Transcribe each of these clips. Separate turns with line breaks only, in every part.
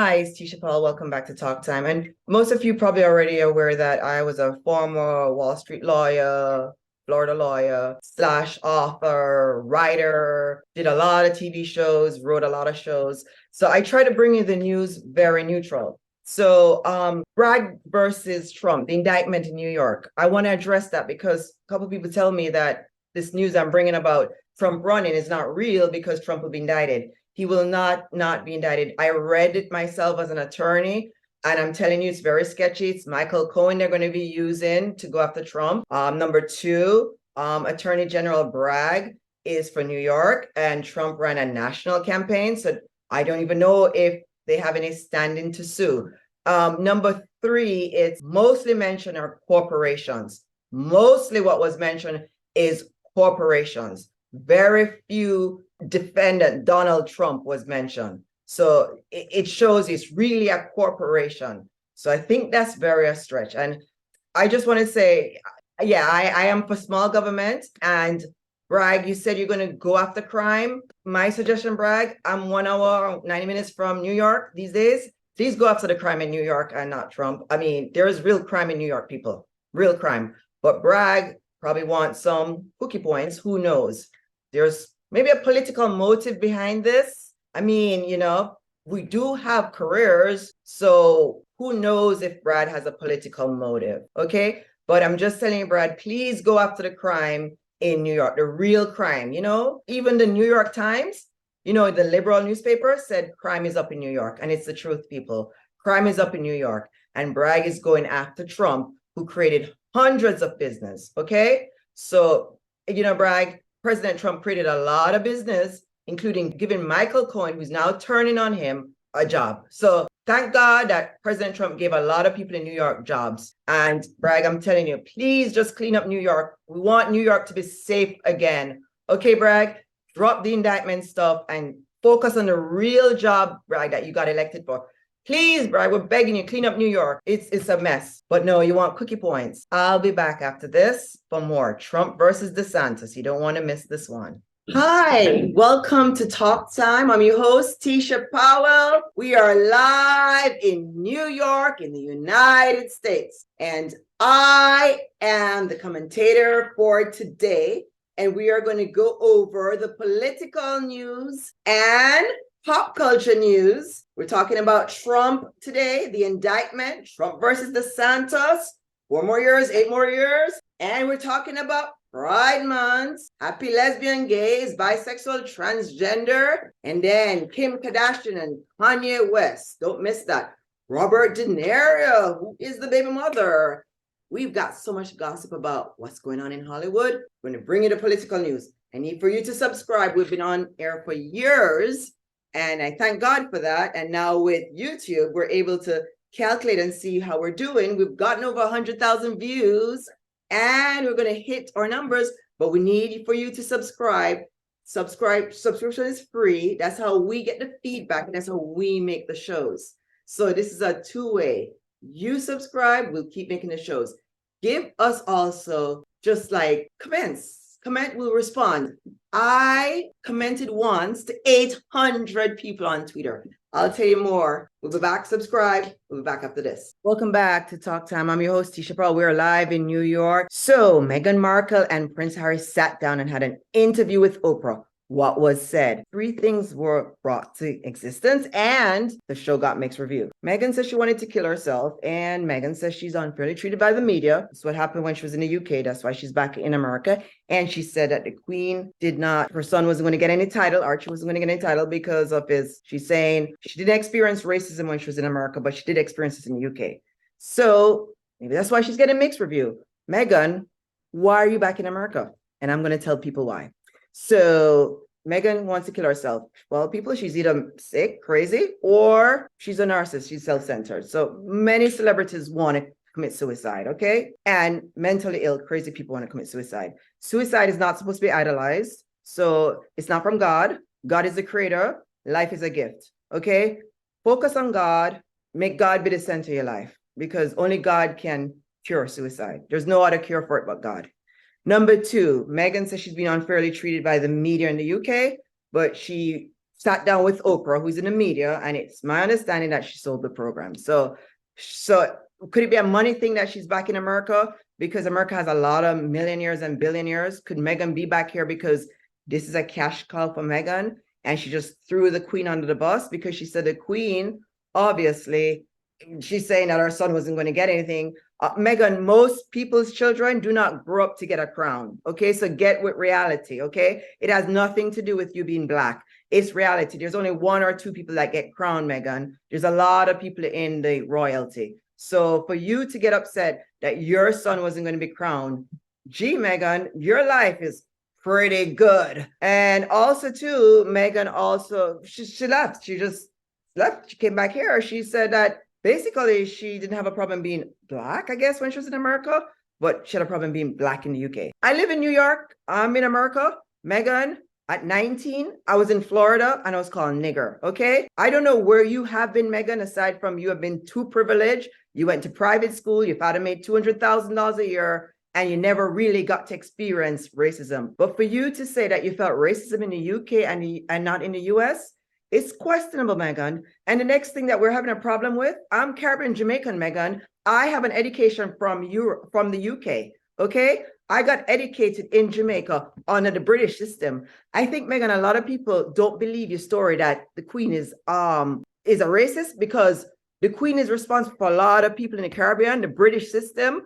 Hi, it's Tisha Paul. Welcome back to Talk Time. And most of you probably already aware that I was a former Wall Street lawyer, Florida lawyer, slash author, writer, did a lot of TV shows, wrote a lot of shows. So I try to bring you the news very neutral. So Bragg versus Trump, the indictment in New York. I want to address that because a couple of people tell me that this news I'm bringing about Trump running is not real because Trump will be indicted. He will not be indicted. I read it myself as an attorney, and I'm telling you, it's very sketchy. It's Michael Cohen they're going to be using to go after Trump. Number two, Attorney General Bragg is for New York, and Trump ran a national campaign. So I don't even know if they have any standing to sue. Number three, it's mostly mentioned are corporations. Mostly what was mentioned is corporations. Very few defendant Donald Trump was mentioned. So it shows it's really a corporation. So I think that's very a stretch. And I just want to say, yeah, I am for small government. And Bragg, you said you're going to go after crime. My suggestion, Bragg, I'm 1 hour, 90 minutes from New York these days. Please go after the crime in New York and not Trump. I mean, there is real crime in New York, people, real crime. But Bragg probably wants some cookie points. Who knows? There's maybe a political motive behind this. I mean, we do have careers, so who knows if Brad has a political motive, okay? But I'm just telling you, Brad, please go after the crime in New York, the real crime, Even the New York Times, the liberal newspaper said crime is up in New York, and it's the truth, people. Crime is up in New York, and Bragg is going after Trump, who created hundreds of business, okay? So, Bragg, President Trump created a lot of business, including giving Michael Cohen, who's now turning on him, a job. So thank God that President Trump gave a lot of people in New York jobs. And Bragg, I'm telling you, please just clean up New York. We want New York to be safe again. Okay, Bragg, drop the indictment stuff and focus on the real job, Bragg, that you got elected for. Please, Bragg, we're begging you, clean up New York. It's a mess. But no, you want cookie points. I'll be back after this for more Trump versus DeSantis. You don't want to miss this one. Hi, welcome to Talk Time. I'm your host, Tisha Powell. We are live in New York in the United States. And I am the commentator for today. And we are going to go over the political news and pop culture news. We're talking about Trump today, the indictment, Trump versus DeSantis, 4 more years, 8 more years. And we're talking about Pride Month, happy lesbian, gays, bisexual, transgender, and then Kim Kardashian and Kanye West. Don't miss that. Robert De Niro, who is the baby mother. We've got so much gossip about what's going on in Hollywood. We're going to bring you the political news. I need for you to subscribe. We've been on air for years. And I thank God for that. And now with YouTube, we're able to calculate and see how we're doing. We've gotten over 100,000 views and we're going to hit our numbers, but we need for you to subscribe. Subscription is free. That's how we get the feedback and that's how we make the shows. So this is a two-way. You subscribe, we'll keep making the shows. Give us also just like comments. Comment, we'll respond. I commented once to 800 people on Twitter. I'll tell you more. We'll be back. Subscribe. We'll be back after this. Welcome back to Talk Time. I'm your host, Tisha Paul. We're live in New York. So Meghan Markle and Prince Harry sat down and had an interview with Oprah. What was said? 3 things were brought to existence and the show got mixed review. Meghan says she wanted to kill herself and Meghan says she's unfairly treated by the media. That's what happened when she was in the UK. That's why she's back in America. And she said that the Queen her son wasn't going to get any title. Archie wasn't going to get any title because of she's saying she didn't experience racism when she was in America, but she did experience it in the UK. So maybe that's why she's getting mixed review. Meghan, why are you back in America? And I'm going to tell people why. So Meghan wants to kill herself. Well, people, she's either sick, crazy, or she's a narcissist. She's self-centered. So many celebrities want to commit suicide, okay? And mentally ill, crazy people want to commit suicide. Suicide is not supposed to be idolized. So it's not from God. God is the creator. Life is a gift, okay? Focus on God. Make God be the center of your life because only God can cure suicide. There's no other cure for it but God. Number 2, Meghan says she's been unfairly treated by the media in the UK, but she sat down with Oprah, who's in the media, and it's my understanding that she sold the program. So could it be a money thing that she's back in America because America has a lot of millionaires and billionaires? Could Meghan be back here because this is a cash cow for Meghan and she just threw the queen under the bus because she said the queen, obviously, she's saying that her son wasn't going to get anything. Meghan, most people's children do not grow up to get a crown. Okay, so get with reality. Okay, it has nothing to do with you being Black. It's reality. There's only 1 or 2 people that get crowned, Meghan. There's a lot of people in the royalty. So for you to get upset that your son wasn't going to be crowned, gee, Meghan, your life is pretty good. And also too, Meghan also, she left. She just left. She came back here. She said that basically she didn't have a problem being Black, I guess, when she was in America, but she had a problem being Black in the UK. I live in New York. I'm in America. Meghan, at 19, I was in Florida and I was called nigger, okay? I don't know where you have been, Meghan, aside from you have been too privileged. You went to private school, your father made $200,000 a year, and you never really got to experience racism. But for you to say that you felt racism in the UK and not in the US, it's questionable, Meghan. And the next thing that we're having a problem with, I'm Caribbean Jamaican, Meghan. I have an education from Europe, from the UK, okay? I got educated in Jamaica under the British system. I think, Meghan, a lot of people don't believe your story that the Queen is a racist because the Queen is responsible for a lot of people in the Caribbean. The British system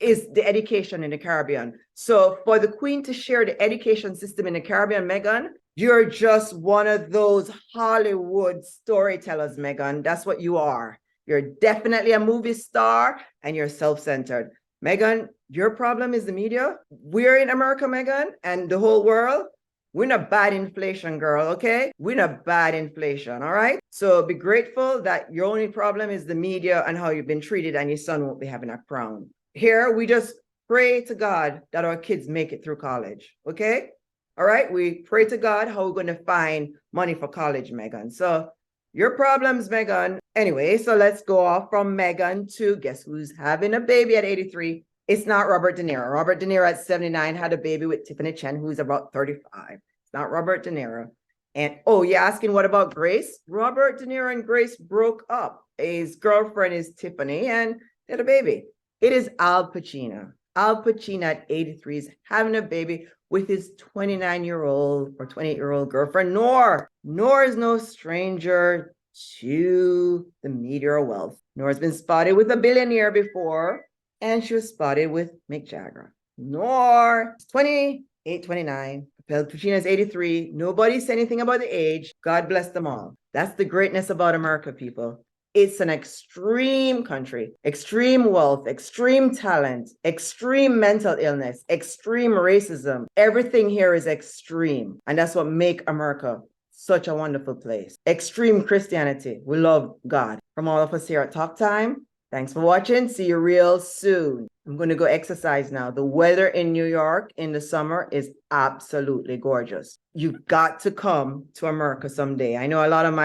is the education in the Caribbean. So for the Queen to share the education system in the Caribbean, Meghan, you're just one of those Hollywood storytellers, Meghan. That's what you are. You're definitely a movie star and you're self-centered. Meghan, your problem is the media. We're in America, Meghan, and the whole world. We're in a bad inflation, girl, okay? We're in a bad inflation, all right? So be grateful that your only problem is the media and how you've been treated and your son won't be having a crown. Here, we just pray to God that our kids make it through college, okay? All right? We pray to God how we're going to find money for college, Meghan. So your problems, Meghan. Anyway, so let's go off from Meghan to guess who's having a baby at 83. It's not Robert De Niro. Robert De Niro at 79 had a baby with Tiffany Chen, who's about 35. It's not Robert De Niro. And oh, you're asking what about Grace? Robert De Niro and Grace broke up. His girlfriend is Tiffany and they had a baby. It is Al Pacino. Al Pacino at 83 is having a baby with his 29-year-old or 28-year-old girlfriend, Noor. Noor is no stranger to the media wealth. Noor has been spotted with a billionaire before, and she was spotted with Mick Jagger. Noor is 28, 29. Pacino is 83. Nobody said anything about the age. God bless them all. That's the greatness about America, people. It's an extreme country, extreme wealth, extreme talent, extreme mental illness, extreme racism. Everything here is extreme. And that's what makes America such a wonderful place. Extreme Christianity. We love God. From all of us here at Talk Time, thanks for watching. See you real soon. I'm going to go exercise now. The weather in New York in the summer is absolutely gorgeous. You've got to come to America someday. I know a lot of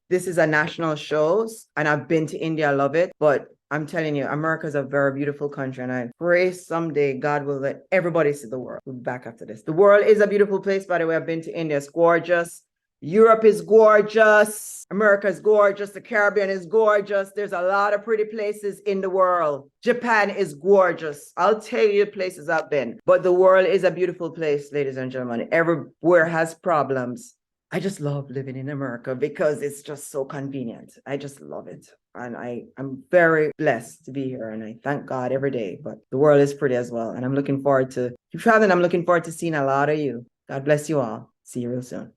this is a national show and I've been to India. I love it. But I'm telling you, America is a very beautiful country. And I pray someday God will let everybody see the world. We'll be back after this. The world is a beautiful place, by the way. I've been to India. It's gorgeous. Europe is gorgeous. America is gorgeous. The Caribbean is gorgeous. There's a lot of pretty places in the world. Japan is gorgeous. I'll tell you the places I've been. But the world is a beautiful place, ladies and gentlemen. Everywhere has problems. I just love living in America because it's just so convenient. I just love it. And I'm very blessed to be here. And I thank God every day. But the world is pretty as well. And I'm looking forward to traveling. I'm looking forward to seeing a lot of you. God bless you all. See you real soon.